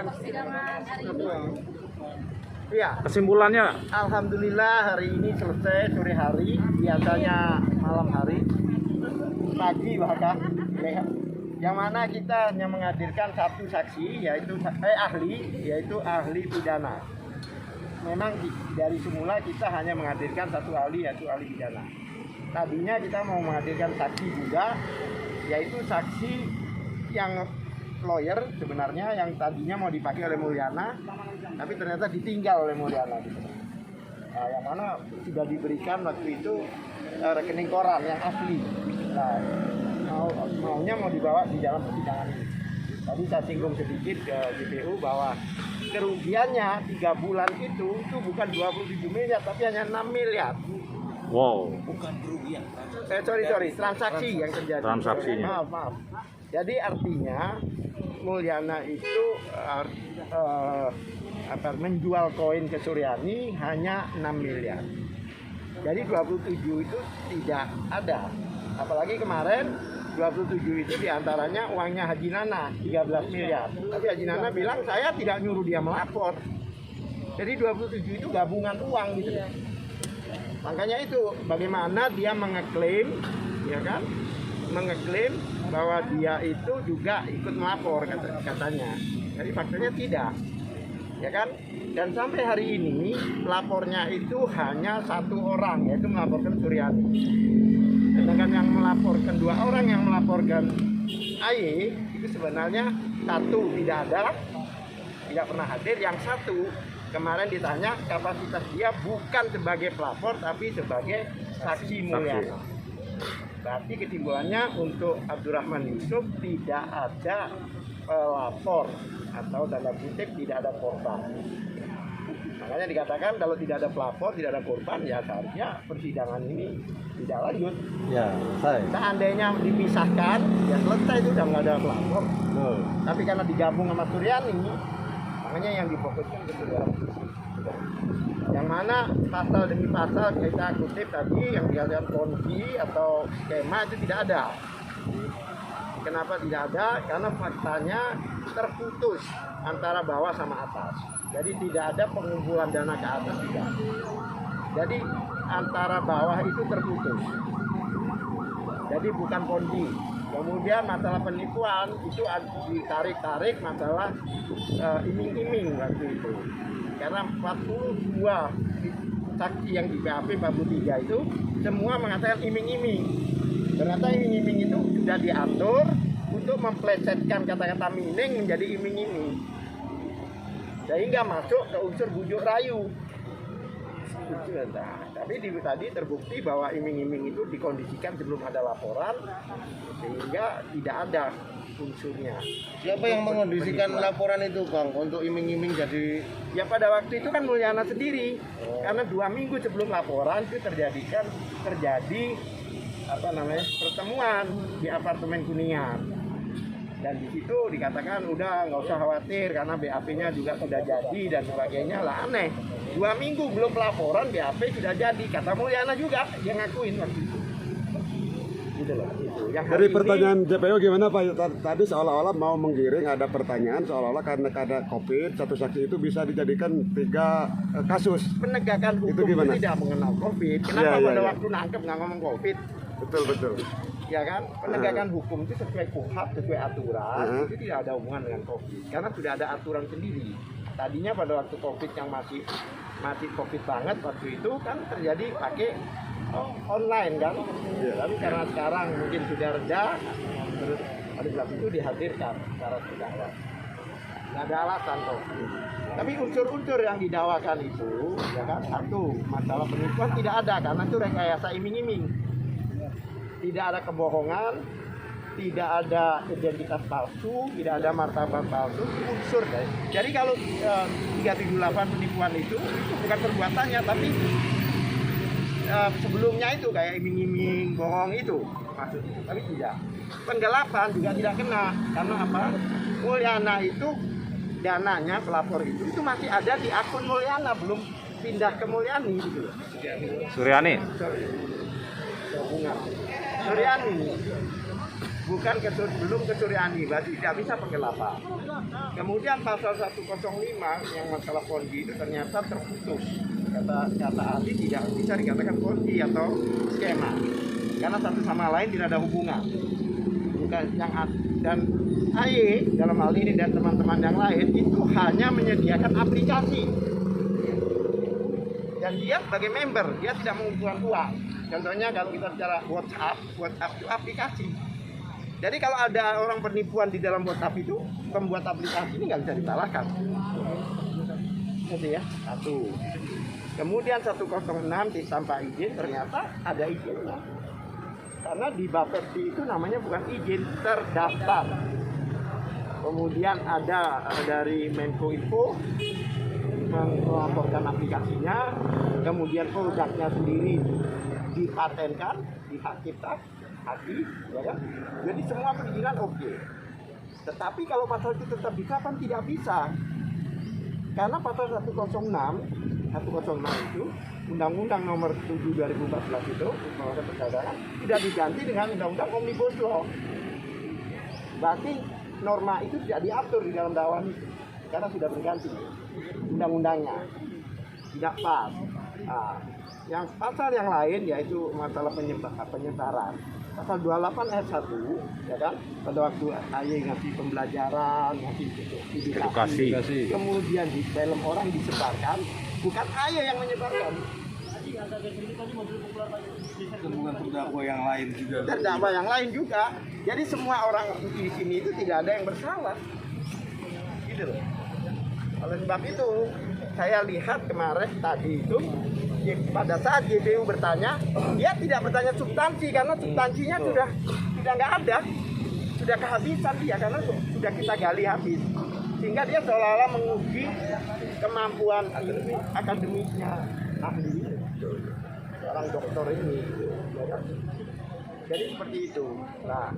persidangan hari ini? Iya. Kesimpulannya, Alhamdulillah hari ini selesai sore hari, biasanya malam hari, pagi bahkan, ya. Yang mana kita hanya menghadirkan satu saksi, yaitu ahli pidana. Memang dari semula kita hanya menghadirkan satu ahli, yaitu ahli pidana. Tadinya kita mau menghadirkan saksi juga, yaitu saksi yang lawyer sebenarnya, yang tadinya mau dipakai oleh Mulyana, tapi ternyata ditinggal oleh Mulyana. Nah, yang mana sudah diberikan waktu itu rekening koran yang asli. Nah, maunya mau dibawa di dalam persidangan ini. Tadi saya singgung sedikit ke JPU bahwa kerugiannya 3 bulan itu bukan 27 miliar tapi hanya 6 miliar. wow, Bukan kerugian. Sorry, transaksi yang terjadi. Transaksinya. Maaf. Jadi artinya Mulyana itu menjual koin ke Suryani hanya 6 miliar. Jadi 27 itu tidak ada. Apalagi kemarin 27 itu diantaranya uangnya Haji Nana 13 miliar. Tapi Haji Nana bilang saya tidak nyuruh dia melapor. Jadi 27 itu gabungan uang gitu. Makanya itu bagaimana dia mengeklaim, ya kan? Mengeklaim bahwa dia itu juga ikut melapor katanya. Jadi faktanya tidak. Ya kan? Dan sampai hari ini pelapornya itu hanya 1 orang, yaitu melaporkan Suryani. Sedangkan yang melaporkan 2 orang yang melaporkan AY itu sebenarnya 1 tidak ada, tidak pernah hadir. Yang 1 kemarin ditanya kapasitas dia bukan sebagai pelapor tapi sebagai saksi Mulyana. Berarti kesimpulannya untuk Abdurrahman Yusuf tidak ada pelapor atau tanda kutip tidak ada korban. Makanya dikatakan kalau tidak ada pelapor, tidak ada korban, ya seharusnya persidangan ini tidak lanjut. Ya, saya. Seandainya dipisahkan, ya selesai, itu udah nggak ada pelapor. Tapi karena digabung sama Suryani, makanya yang difokuskan ke Suryani. Yang mana pasal demi pasal kita kutip tadi yang dikatakan ponzi atau skema itu tidak ada. Kenapa tidak ada? Karena faktanya terputus antara bawah sama atas. Jadi tidak ada pengumpulan dana ke atas tidak. Jadi antara bawah itu terputus. Jadi bukan ponzi. Kemudian masalah penipuan itu ditarik-tarik masalah iming-iming waktu itu. Karena 42 saksi yang di BAP 43 itu semua mengatakan iming-iming. Ternyata iming-iming itu sudah diatur untuk memplesetkan kata-kata mining menjadi iming-iming. Sehingga masuk ke unsur bujuk rayu. Nah, tapi tadi terbukti bahwa iming-iming itu dikondisikan sebelum ada laporan sehingga tidak ada unsurnya. Siapa yang mengondisikan laporan itu, Bang, untuk iming-iming jadi? Ya pada waktu itu kan Mulyana sendiri. Karena 2 minggu sebelum laporan itu terjadi pertemuan di apartemen Kuningan. Dan di situ dikatakan udah nggak usah khawatir karena BAP-nya juga sudah jadi dan sebagainya. Lah aneh, 2 minggu belum pelaporan BAP sudah jadi. Kata Mulyana juga, dia ngakuin waktu itu. Gitu loh. Gitu. Dari pertanyaan JPU gimana Pak? Tadi seolah-olah mau menggiring ada pertanyaan seolah-olah karena ada COVID satu saksi itu bisa dijadikan 3 kasus. Penegakan hukum itu tidak mengenal COVID. Kenapa pada waktu nangkep nggak ngomong COVID? Betul. Ya kan, penegakan hukum itu sesuai KUHP, sesuai aturan, itu tidak ada hubungan dengan COVID. Karena sudah ada aturan sendiri. Tadinya pada waktu COVID yang masih COVID banget waktu itu kan terjadi pakai online kan. Tapi karena sekarang mungkin sudah reda, terus pada saat itu dihadirkan secara terdakwa. Nggak ada alasan kok. Tapi unsur-unsur yang didakwakan itu, ya kan, 1, masalah penipuan tidak ada karena itu rekayasa iming-iming. Tidak ada kebohongan, tidak ada identitas palsu, tidak ada martabat palsu, unsur deh. Jadi kalau 378 penipuan itu bukan perbuatannya, tapi sebelumnya itu kayak iming-iming, bohong itu maksudnya. Tapi tidak. Penggelapan juga tidak kena karena apa? Mulyana itu dananya pelapor itu masih ada di akun Mulyana, belum pindah ke Mulyani gitu. Suryani. Suryani. bukan belum kecuriani, berarti tidak bisa penggelapan. Kemudian pasal 105 yang masalah ponzi itu ternyata terputus. Kata ahli tidak bisa dikatakan ponzi atau skema, karena satu sama lain tidak ada hubungan. Bukan yang dan AY dalam hal ini dan teman-teman yang lain itu hanya menyediakan aplikasi. Dan dia sebagai member, dia tidak mengumpulkan uang. Contohnya kalau kita bicara WhatsApp itu aplikasi. Jadi kalau ada orang penipuan di dalam WhatsApp itu, pembuat aplikasi ini nggak bisa disalahkan. Gitu ya, satu. Kemudian 106 tanpa izin ternyata ada izinnya. Karena di Bapepti itu namanya bukan izin, terdaftar. Kemudian ada dari Menko Info melaporkan aplikasinya, kemudian produknya sendiri dipatenkan di hak cipta, haki, ya kan? Jadi semua perizinan oke. Tetapi kalau pasal itu tetap dikapan tidak bisa. Karena pasal 106 itu Undang-Undang Nomor 7 2014 itu Undang-Undang Perdagangan sudah diganti dengan Undang-Undang Omnibus Law. Berarti norma itu tidak diatur di dalam dakwaan itu karena sudah berganti undang-undangnya, tidak pas. Nah, yang pasal yang lain yaitu masalah penyebaran. Pasal 28 ayat 1, ya kan? Pada waktu AY ngasih pembelajaran, ngasih edukasi. Kemudian di film orang disebarkan, bukan AY yang menyebarkan. Terdakwa yang lain juga. Terdakwa yang lain juga. Jadi semua orang di sini itu tidak ada yang bersalah. Gitu loh. Oleh sebab itu, saya lihat kemarin tadi itu pada saat GPU bertanya, dia tidak bertanya substansi karena substansinya sudah nggak ada, sudah kehabisan dia karena sudah kita gali habis, sehingga dia seolah-olah menguji kemampuan akademiknya ahli seorang dokter ini. Jadi seperti itu. Nah,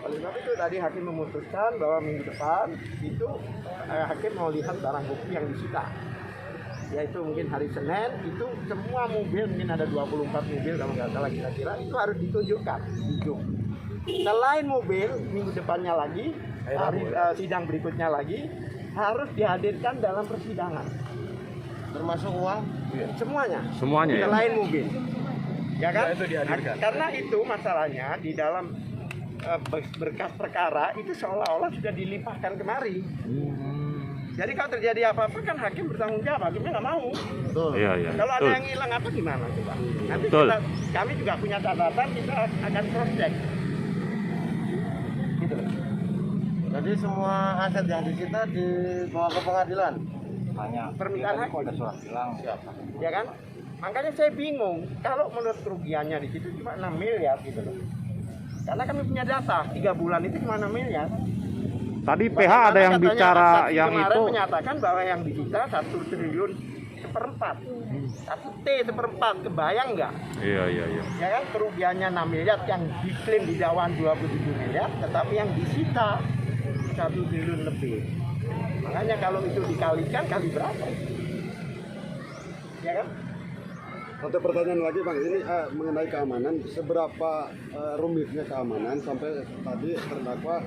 oleh sebab itu tadi hakim memutuskan bahwa minggu depan itu hakim mau lihat barang bukti yang disita. Yaitu mungkin hari Senin itu semua mobil, mungkin ada 24 mobil kalau nggak salah kira-kira, itu harus ditunjukkan. Selain mobil, minggu depannya lagi, hari sidang berikutnya lagi, harus dihadirkan dalam persidangan. Termasuk uang? Semuanya. Semuanya ya? Selain mobil. Ya kan? Ya, itu dihadirkan. Karena itu masalahnya di dalam berkas perkara itu seolah-olah sudah dilimpahkan kemari. Jadi kalau terjadi apa-apa kan hakim bertanggung jawab, hakimnya nggak mau. Betul. Iya, iya. Kalau ada Betul. yang hilang apa gimana coba? Nanti Betul. kami juga punya catatan, kita akan cross check. Gitu loh. Jadi semua aset yang disita dibawa ke pengadilan. Hanya Permintaan hakim. ada surat bilang siapa? Ya kan? Makanya saya bingung kalau menurut kerugiannya di situ cuma 6 miliar gitu loh. Karena kami punya data 3 bulan itu cuma 6 miliar. Tadi PH ada yang bicara yang kemarin itu. menyatakan bahwa yang disita 1 triliun seperempat, 1 T seperempat, kebayang nggak? Iya. Ya kan kerugiannya 6 miliar yang diklaim di dakwaan 27 miliar, tetapi yang disita 1 triliun lebih. Makanya kalau itu dikalikan kali berapa? Ya kan? Satu pertanyaan lagi Bang, ini mengenai keamanan, seberapa rumitnya keamanan sampai tadi terdakwa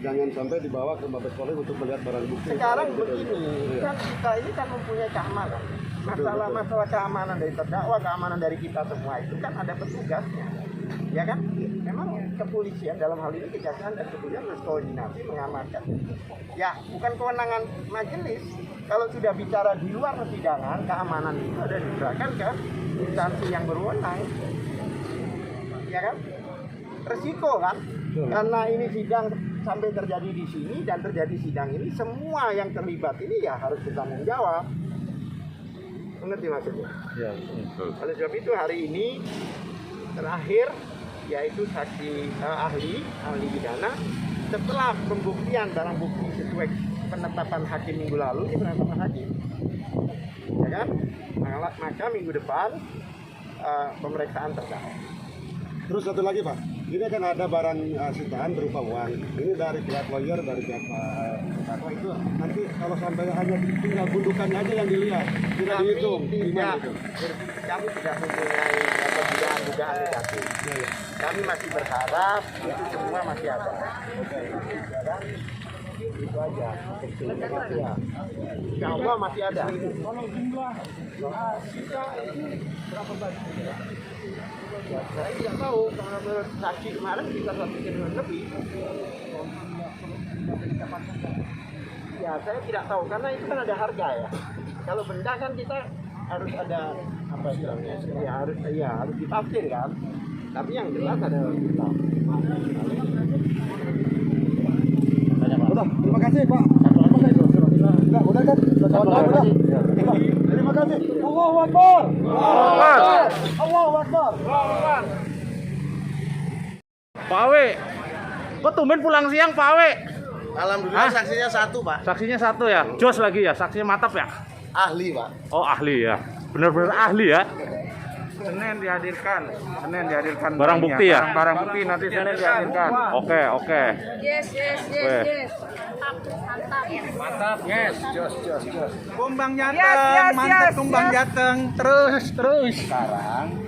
jangan sampai dibawa ke Mabes Polri untuk melihat barang bukti. Sekarang Gitu. begini, Iya. kan kita ini kan mempunyai keamanan. Betul. Masalah keamanan dari terdakwa, keamanan dari kita semua itu kan ada petugasnya. Ya kan? Memang kepolisian dalam hal ini kejaksaan dan kepolisian harus koordinasi mengamankan. Ya, bukan kewenangan majelis. Kalau sudah bicara di luar persidangan, keamanan itu ada diserahkan ke instansi yang berwenang. Ya kan? Resiko kan? Karena ini sidang sampai terjadi di sini dan terjadi sidang ini, semua yang terlibat ini ya harus bertanggung jawab. Mengerti maksudnya? Ya. Oleh sebab itu hari ini terakhir yaitu saksi ahli pidana setelah pembuktian barang bukti sesuai penetapan hakim minggu lalu di penetapan hakim, ya kan? Maka minggu depan pemeriksaan terdakwa. Terus satu lagi Pak, ini kan ada barang sitaan berupa uang. Ini dari pihak lawyer, dari pihak terdakwa itu nanti kalau sampai hanya tinggal gundukannya aja yang dilihat, tidak dihitung. Gimana itu? Kami tidak mempunyai kebijakan dugaan negatif. Kami masih berharap itu semua masih ada. Itu aja. Ya. Insya Allah masih ada. Ya, saya tidak tahu karena saksi kemarin kita 1 triliun lebih. Ya saya tidak tahu karena itu kan ada harga ya. Kalau benda kan kita harus ada apa istilahnya? Ya harus ditafsir kan. Tapi yang jelas ada kita. Udah, terima kasih Pak. Udah kan? Udah. Terima kasih. Allahu Akbar. Allahu Akbar. Pak Awe, kok tumben pulang siang Pak Awe? Alhamdulillah saksinya 1, Pak. Saksinya 1 ya? Jos lagi ya? Saksinya mantap ya? Ahli, Pak. Oh ahli ya? Bener-bener ahli ya? Senin dihadirkan Barang bukti ya? barang bukti nanti Senin dihadirkan. Oke. Yes. Mantap, yes, jos. Kumbang Yes, yes, mantap yes, kumbang yes. jateng terus. Sekarang